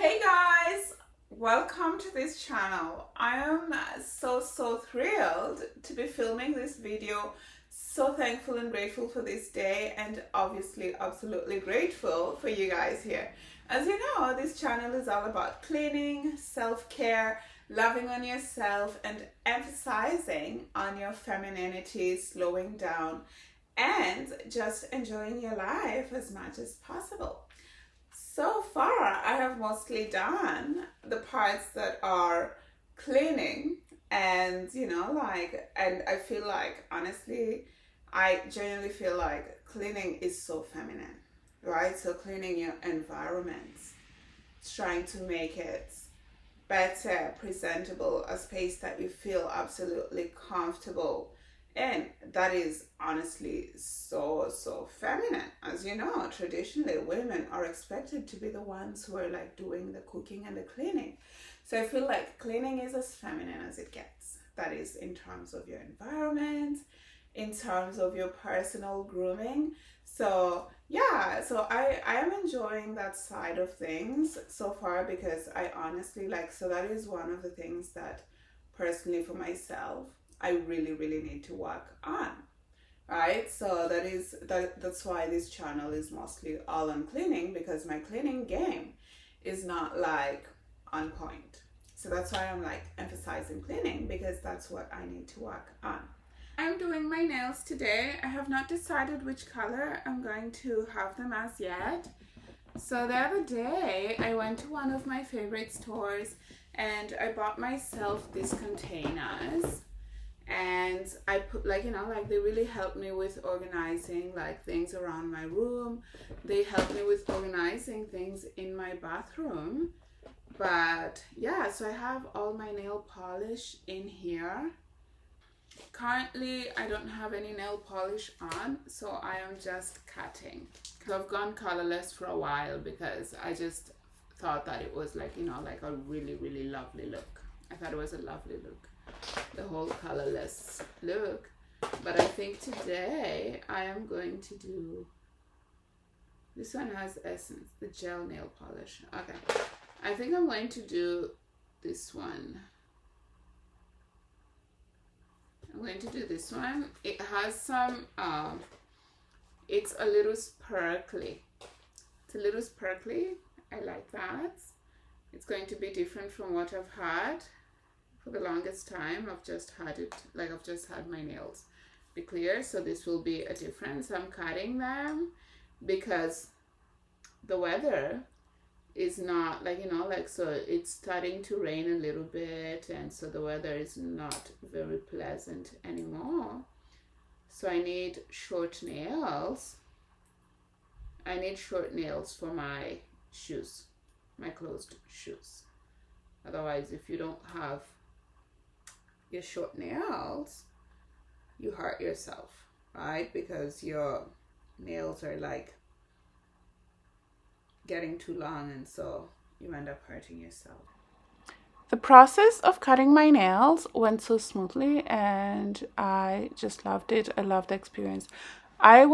Hey guys, welcome to this channel. I am so thrilled to be filming this video. So thankful and grateful for this day, and obviously absolutely grateful for you guys here. As you know, this channel is all about cleaning, self-care, loving on yourself, and emphasizing on your femininity, slowing down, and just enjoying your life as much as possible. So far, I have mostly done the parts that are cleaning, and and I feel like, honestly, I genuinely feel like cleaning is so feminine, right? So cleaning your environment, trying to make it better, presentable, a space that you feel absolutely comfortable in. That is honestly so feminine. As you know, traditionally women are expected to be the ones who are like doing the cooking and the cleaning. So I feel like cleaning is as feminine as it gets. That is in terms of your environment, in terms of your personal grooming. So yeah, so I am enjoying that side of things so far, because I honestly like, so that is one of the things that personally for myself I really need to work on, right? So that's why this channel is mostly all on cleaning, because my cleaning game is not like on point. So that's why I'm like emphasizing cleaning, because that's what I need to work on. I'm doing my nails today. I have not decided which color I'm going to have them as yet. So the other day I went to one of my favorite stores and I bought myself these containers, and I put like they really helped me with organizing like things around my room. They helped me with organizing things in my bathroom. But yeah, so I have all my nail polish in here. Currently, I don't have any nail polish on, so I am just cutting. So I've gone colorless for a while because I just thought that it was like a really lovely look. I thought it was a lovely look, the whole colorless look. But I think today I am going to do, this one has Essence, the gel nail polish. Okay, I think I'm going to do this one. I'm going to do this one. It has some, it's a little sparkly. It's a little sparkly. I like that. It's going to be different from what I've had for the longest time. I've just had it, like I've just had my nails be clear. So this will be a difference. I'm cutting them because the weather is not so it's starting to rain a little bit, and so the weather is not very pleasant anymore. So I need short nails. I need short nails for my shoes, my closed shoes. Otherwise, if you don't have your short nails, you hurt yourself, right? Because your nails are like getting too long, and so you end up hurting yourself. The process of cutting my nails went so smoothly and I just loved it. I loved the experience. I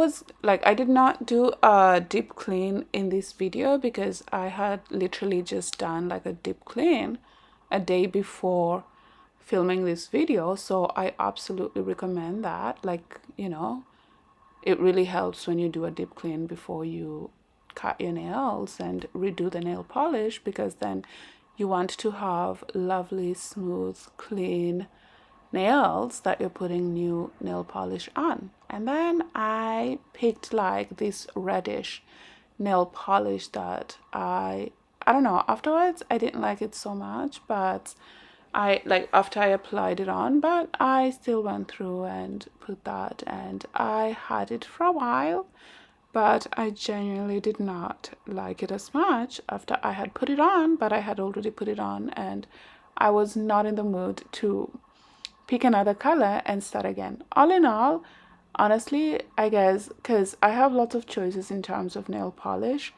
did not do a deep clean in this video because I had literally just done like a deep clean a day before filming this video. So I absolutely recommend that. It really helps when you do a deep clean before you cut your nails and redo the nail polish, because then you want to have lovely, smooth, clean nails that you're putting new nail polish on. And then I picked like this reddish nail polish that I don't know, afterwards I didn't like it so much, but after I applied it on, but I still went through and put that, and I had it for a while, but I genuinely did not like it as much after I had put it on. But I had already put it on and I was not in the mood to pick another color and start again. All in all, honestly, I guess because I have lots of choices in terms of nail polish,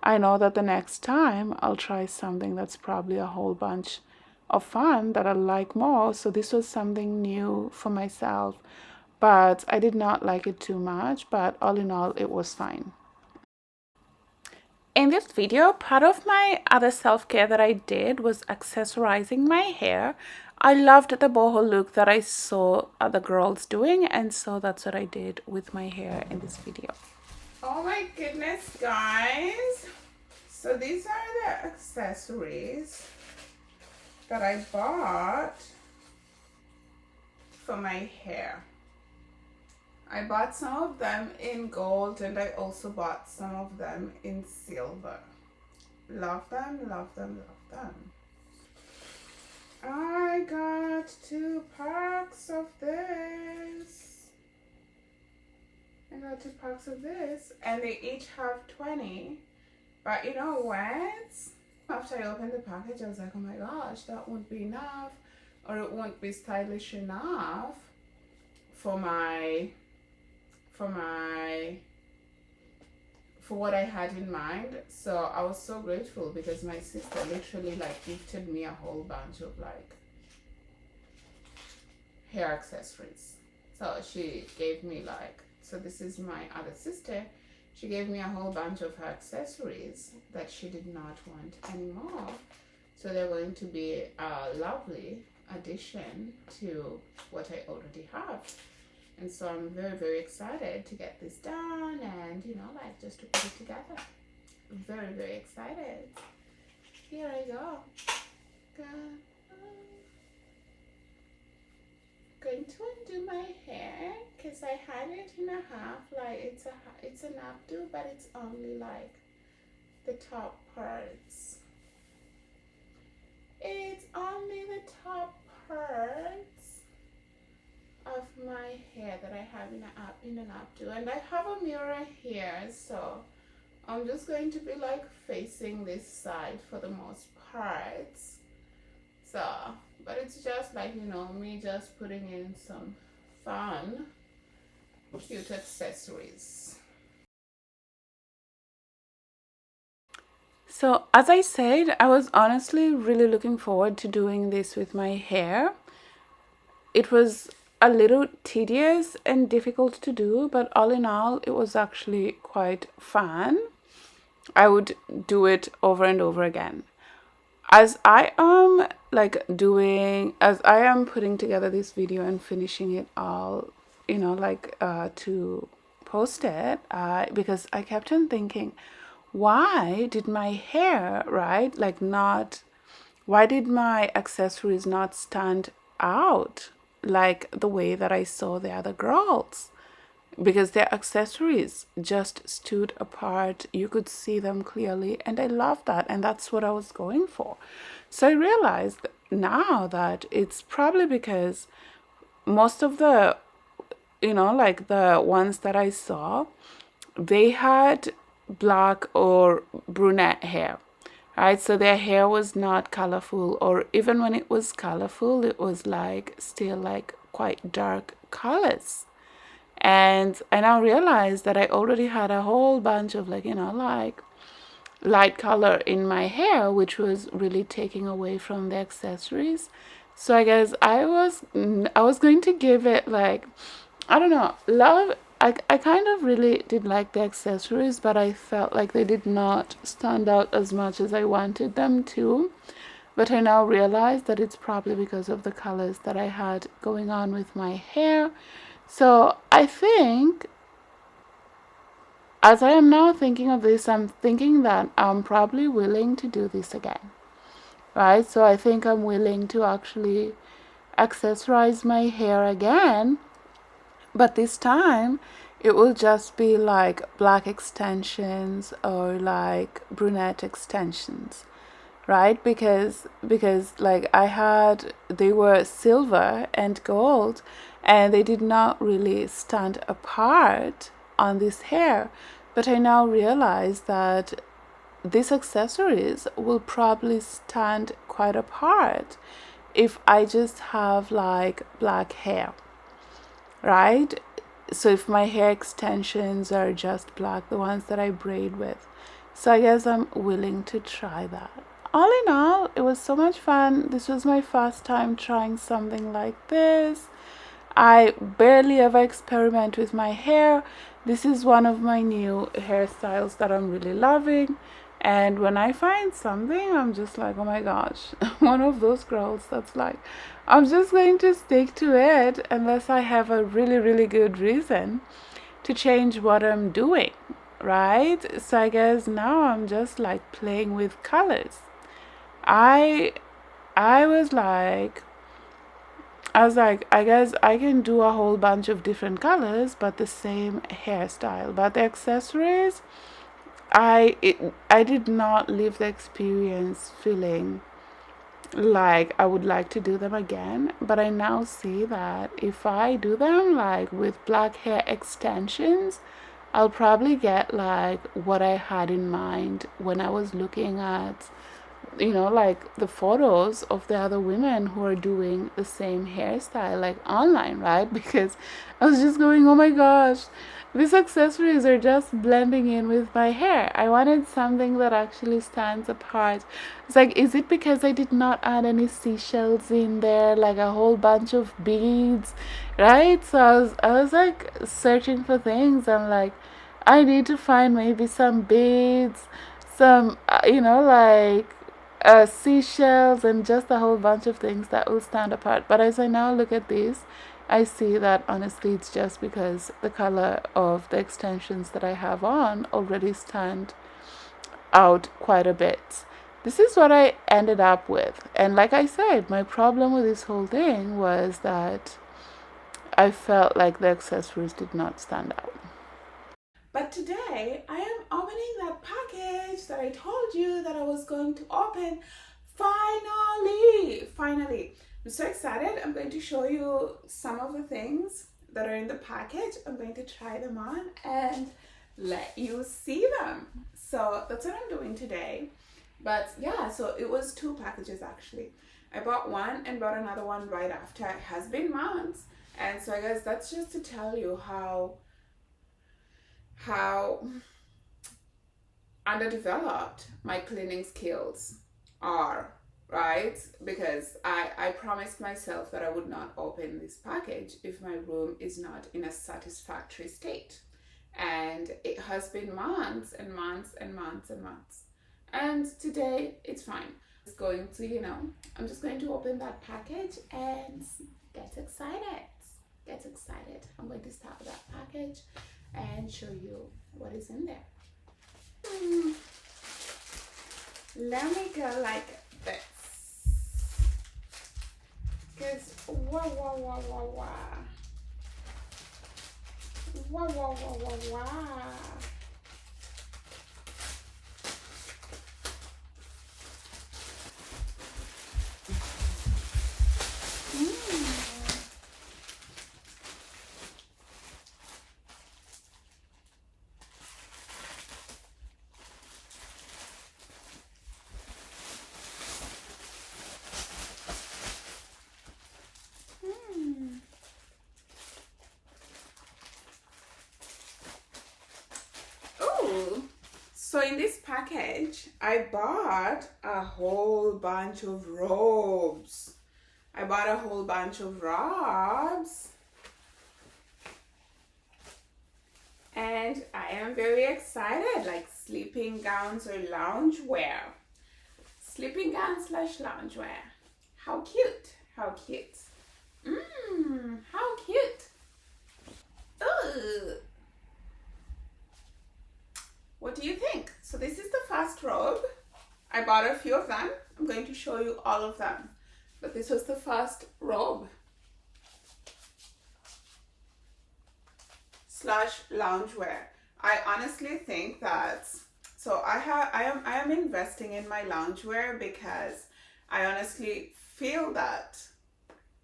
I know that the next time I'll try something that's probably a whole bunch of fun that I like more. So this was something new for myself, but I did not like it too much. But all in all, it was fine. In this video, part of my other self-care that I did was accessorizing my hair. I loved the boho look that I saw other girls doing, and so that's what I did with my hair in this video. Oh my goodness, guys. So these are the accessories that I bought for my hair. I bought some of them in gold and I also bought some of them in silver. Love them, love them, love them. I got 2 packs of this. I got 2 packs of this and they each have 20. But you know what? After I opened the package, I was like, oh my gosh, that won't be enough, or it won't be stylish enough for what I had in mind. So I was so grateful because my sister literally like gifted me a whole bunch of like hair accessories. So she gave me like, so this is my other sister, she gave me a whole bunch of her accessories that she did not want anymore. So they're going to be a lovely addition to what I already have. And so I'm very, very excited to get this done and, you know, like just to put it together. I'm very, very excited. Here I go. Going to undo my hair because I had it in a half, like it's an updo, but it's only like the top parts. It's only the top parts of my hair that I have in an updo, and I have a mirror here, so I'm just going to be like facing this side for the most part. So, but it's just like, you know, me just putting in some fun, cute accessories. So as I said, I was honestly really looking forward to doing this with my hair. It was a little tedious and difficult to do, but all in all, it was actually quite fun. I would do it over and over again. As I am putting together this video and finishing it all, you know, like to post it, because I kept on thinking, why did my hair, right, like not, why did my accessories not stand out like the way that I saw the other girls? Because their accessories just stood apart. You could see them clearly, and I love that, and that's what I was going for. So I realized now that it's probably because most of the, you know, like the ones that I saw, they had black or brunette hair, right? So their hair was not colorful, or even when it was colorful, it was like still like quite dark colors. And I now realized that I already had a whole bunch of like, you know, like light color in my hair, which was really taking away from the accessories. So I guess I was going to give it like, I don't know, love. I kind of really did like the accessories, but I felt like they did not stand out as much as I wanted them to. But I now realize that it's probably because of the colors that I had going on with my hair. So I think, as I am now thinking of this, I'm thinking that I'm probably willing to do this again, right? So I think I'm willing to actually accessorize my hair again, but this time it will just be like black extensions or like brunette extensions, right? Because like they were silver and gold, and they did not really stand apart on this hair. But I now realize that these accessories will probably stand quite apart if I just have like black hair, right? So if my hair extensions are just black, the ones that I braid with. So I guess I'm willing to try that. All in all, it was so much fun. This was my first time trying something like this. I barely ever experiment with my hair. This is one of my new hairstyles that I'm really loving. And when I find something, I'm just like, oh my gosh, one of those girls that's like, I'm just going to stick to it unless I have a really, really good reason to change what I'm doing, right? So I guess now I'm just like playing with colors. I I was like, I guess I can do a whole bunch of different colors, but the same hairstyle. But the accessories, I did not live the experience feeling like I would like to do them again. But I now see that if I do them like with black hair extensions, I'll probably get like what I had in mind when I was looking at, like the photos of the other women who are doing the same hairstyle, like online, right? Because I was just going, oh my gosh, these accessories are just blending in with my hair. I wanted something that actually stands apart. It's like, is it because I did not add any seashells in there, like a whole bunch of beads, right? So I was like searching for things. I'm like, I need to find maybe some beads, some, like seashells, and just a whole bunch of things that will stand apart. But as I now look at this, I see that honestly it's just because the color of the extensions that I have on already stand out quite a bit. This is what I ended up with. And like I said, my problem with this whole thing was that I felt like the accessories did not stand out. But today I am opening that package that I told you that I was going to open. Finally. I'm so excited. I'm going to show you some of the things that are in the package. I'm going to try them on and let you see them. So that's what I'm doing today. But yeah, so it was 2 packages actually. I bought one and bought another one right after. It has been months. And so I guess that's just to tell you how underdeveloped my cleaning skills are, right? Because I promised myself that I would not open this package if my room is not in a satisfactory state. And it has been months and months and months and months. And today it's fine. It's going to, I'm just going to open that package and get excited. I'm going to start with that package and show you what is in there. Let me go like this. Because wow. So in this package, I bought a whole bunch of robes. And I am very excited, like sleeping gowns or loungewear. Sleeping gowns / loungewear. How cute. How cute. Ooh. What do you think? So this is the first robe. I bought a few of them. I'm going to show you all of them. But this was the first robe / loungewear. I honestly think that, so I am investing in my loungewear because I honestly feel that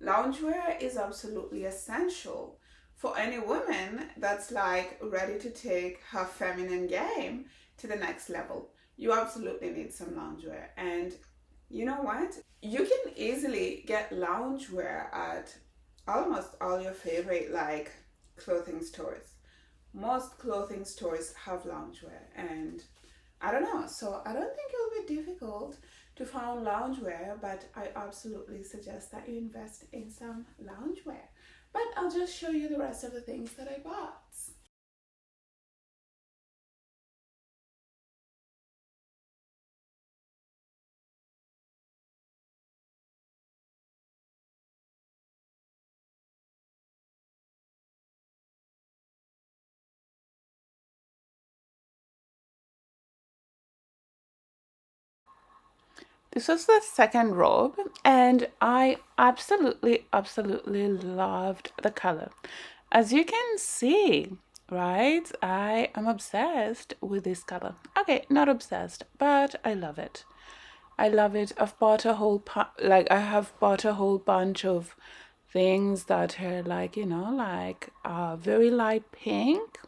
loungewear is absolutely essential for any woman that's like ready to take her feminine game to the next level. You absolutely need some loungewear. And you know what? You can easily get loungewear at almost all your favorite like clothing stores. Most clothing stores have loungewear, and I don't know, so I don't think it'll be difficult to find loungewear, but I absolutely suggest that you invest in some loungewear. But I'll just show you the rest of the things that I bought. This was the second robe, and I absolutely loved the color. As you can see, right, I am obsessed with this color. Okay, not obsessed, but I love it. I love it. I've bought a whole I have bought a whole bunch of things that are like, you know, like very light pink.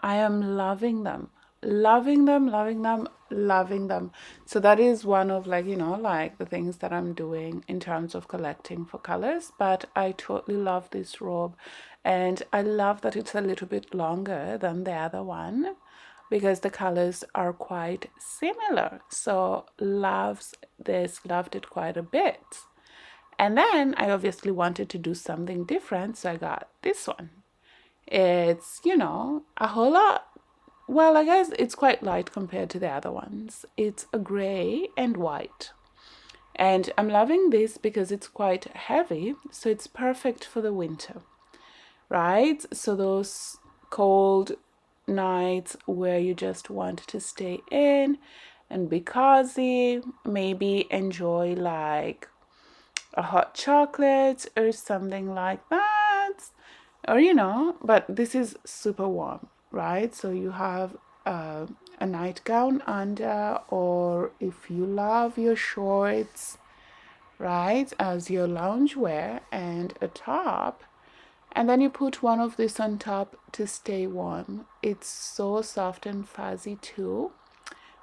I am loving them, loving them, loving them, loving them. So that is one of, like, you know, like the things that I'm doing in terms of collecting for colors. But I totally love this robe, and I love that it's a little bit longer than the other one because the colors are quite similar. So loves this, loved it quite a bit. And then I obviously wanted to do something different, so I got this one. It's, you know, a whole lot. Well, I guess it's quite light compared to the other ones. It's a gray and white. And I'm loving this because it's quite heavy, so it's perfect for the winter, right? So those cold nights where you just want to stay in and be cozy, maybe enjoy like a hot chocolate or something like that, or you know, but this is super warm, right? So you have a nightgown under, or if you love your shorts, right, as your loungewear, and a top, and then you put one of this on top to stay warm. It's so soft and fuzzy too,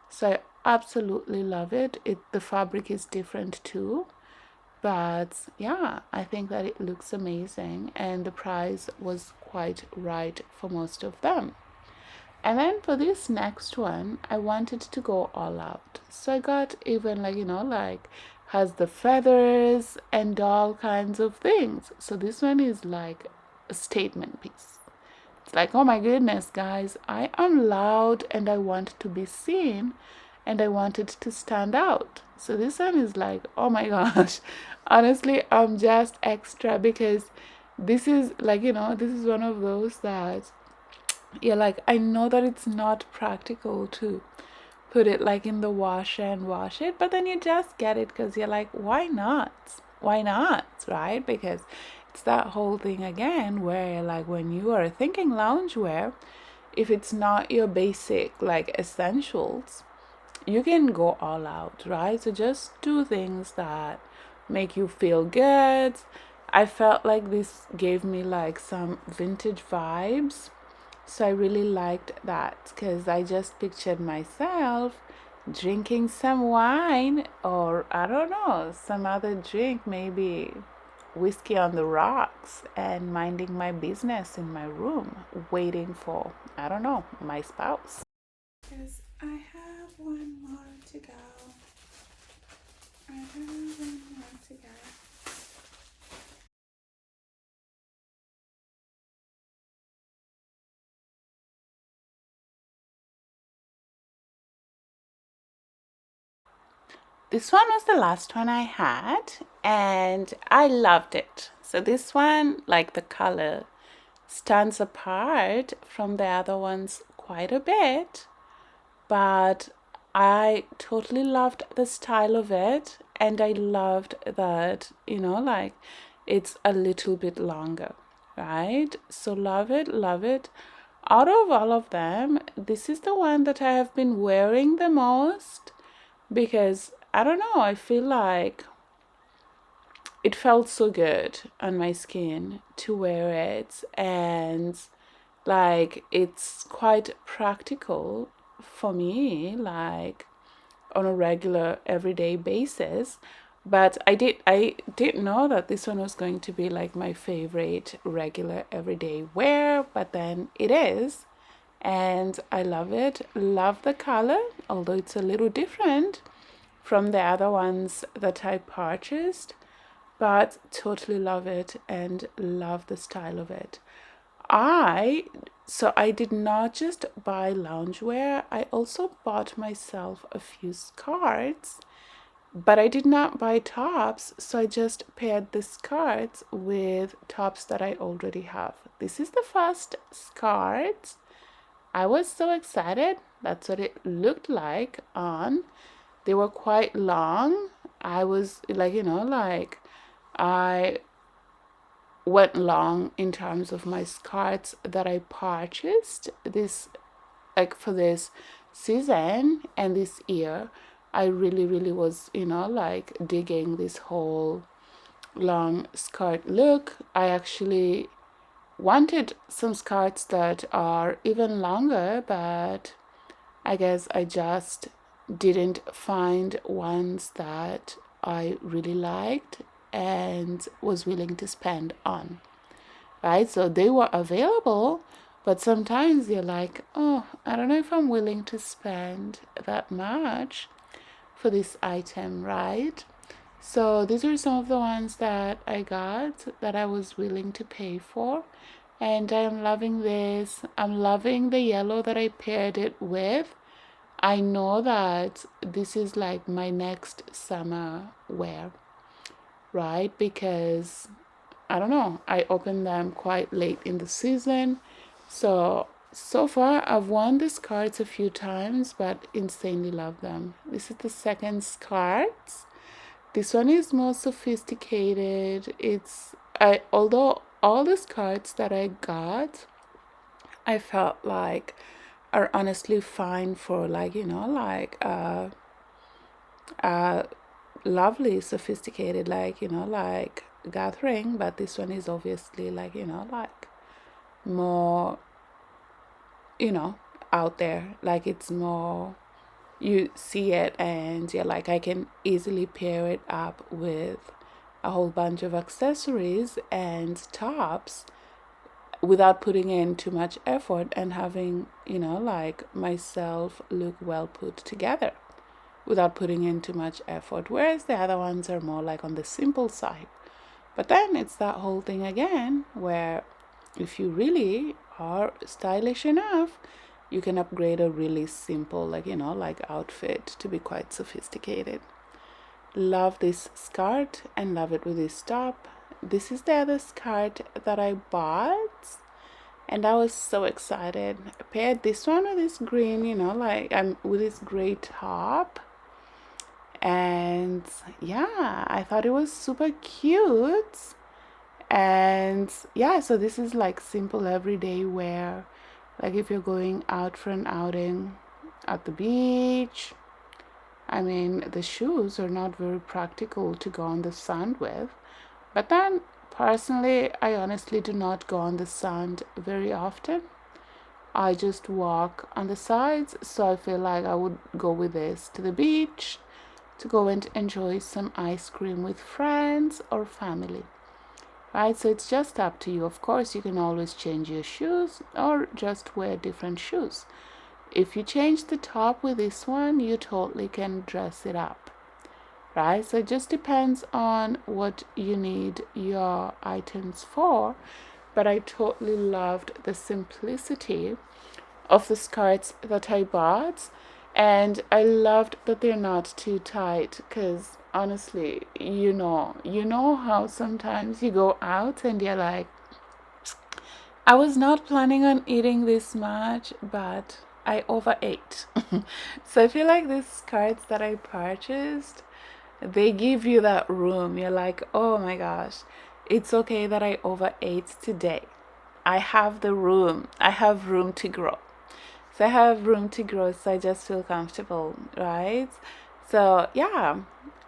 so I absolutely love it. The fabric is different too, but yeah, I think that it looks amazing, and the price was quite right for most of them. And then for this next one, I wanted to go all out. So I got even, like, you know, like has the feathers and all kinds of things. So this one is like a statement piece. It's like, oh my goodness, guys, I am loud and I want to be seen and I want it to stand out. So this one is like, oh my gosh, honestly, I'm just extra because this is like, you know, this is one of those that you're like, I know that it's not practical to put it like in the washer and wash it, but then you just get it because you're like, why not? Why not? Right? Because it's that whole thing again where, like, when you are thinking loungewear, if it's not your basic like essentials, you can go all out, right? So just do things that make you feel good. I felt like this gave me like some vintage vibes, so I really liked that because I just pictured myself drinking some wine, or I don't know, some other drink, maybe whiskey on the rocks, and minding my business in my room, waiting for, I don't know, my spouse. Because I have one more to go. I have one more to go. This one was the last one I had, and I loved it. So this one, like the color, stands apart from the other ones quite a bit, but I totally loved the style of it, and I loved that, you know, like it's a little bit longer, right? So love it, love it. Out of all of them, this is the one that I have been wearing the most because I don't know, I feel like it felt so good on my skin to wear it, and like it's quite practical for me, like on a regular everyday basis. But I didn't know that this one was going to be like my favorite regular everyday wear, but then it is, and I love it. Love the color, although it's a little different from the other ones that I purchased, but totally love it and love the style of it. I did not just buy loungewear, I also bought myself a few skirts, but I did not buy tops, so I just paired the skirts with tops that I already have. This is the first skirt. I was so excited. That's what it looked like on. they were quite long. I was like, like I went long in terms of my skirts that I purchased this, like for this season and this year. I really was, like digging this whole long skirt look. I actually wanted some skirts that are even longer, but I guess I just didn't find ones that I really liked and was willing to spend on, right? So they were available, but sometimes you're like, oh, I don't know if I'm willing to spend that much for this item, right? So these are some of the ones that I got that I was willing to pay for. And I am loving this. I'm loving the yellow that I paired it with. I know that this is like my next summer wear, right? Because I don't know, I opened them quite late in the season. So far I've worn the skirts a few times, but insanely love them. This is the second skirt. This one is more sophisticated. Although all the skirts that I got, I felt like are honestly fine for like, like lovely sophisticated, like, like gathering, but this one is obviously like, like more, out there. Like it's more, you see it and you're like, I can easily pair it up with a whole bunch of accessories and tops without putting in too much effort and having, like myself look well put together without putting in too much effort. Whereas the other ones are more like on the simple side. But then it's that whole thing again where if you really are stylish enough, you can upgrade a really simple, like, like outfit to be quite sophisticated. Love this skirt and love it with this top. This is the other skirt that I bought and I was so excited. I paired this one with this green, like with this gray top. And yeah, I thought it was super cute. And yeah, so this is like simple everyday wear. Like if you're going out for an outing at the beach. I mean, the shoes are not very practical to go on the sand with. But then, personally, I honestly do not go on the sand very often. I just walk on the sides, so I feel like I would go with this to the beach to go and enjoy some ice cream with friends or family. Right, so it's just up to you. Of course, you can always change your shoes or just wear different shoes. If you change the top with this one, you totally can dress it up, right? So it just depends on what you need your items for. But I totally loved the simplicity of the skirts that I bought. And I loved that they're not too tight because honestly, you know how sometimes you go out and you're like, I was not planning on eating this much, but I overate. So I feel like these skirts that I purchased, they give you that room. You're like, oh my gosh, it's okay that I overate today. I have the room. I have room to grow. So I have room to grow, so I just feel comfortable, right? So yeah,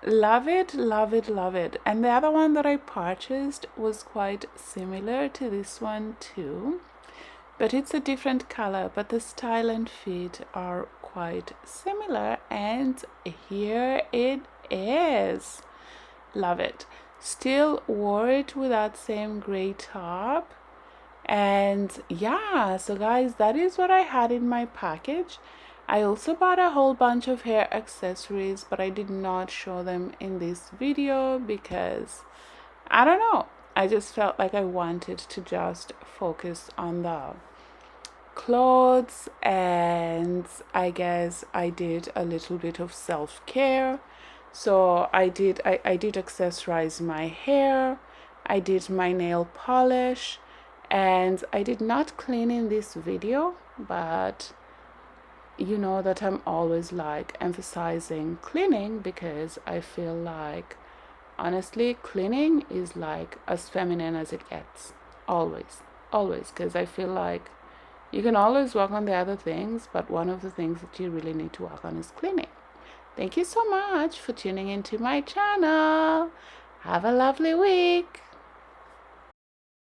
love it, love it, love it. And the other one that I purchased was quite similar to this one too, but it's a different color, but the style and fit are quite similar. And here it is. Love it. Still wore it with that same gray top. And yeah, so guys, that is what I had in my package. I also bought a whole bunch of hair accessories, but I did not show them in this video because I don't know, I just felt like I wanted to just focus on the clothes, and I guess I did a little bit of self-care. So I did accessorize my hair, I did my nail polish, and I did not clean in this video, but you know that I'm always like emphasizing cleaning because I feel like honestly cleaning is like as feminine as it gets. Always, because I feel like you can always work on the other things, but one of the things that you really need to work on is cleaning. Thank you so much for tuning into my channel. Have a lovely week.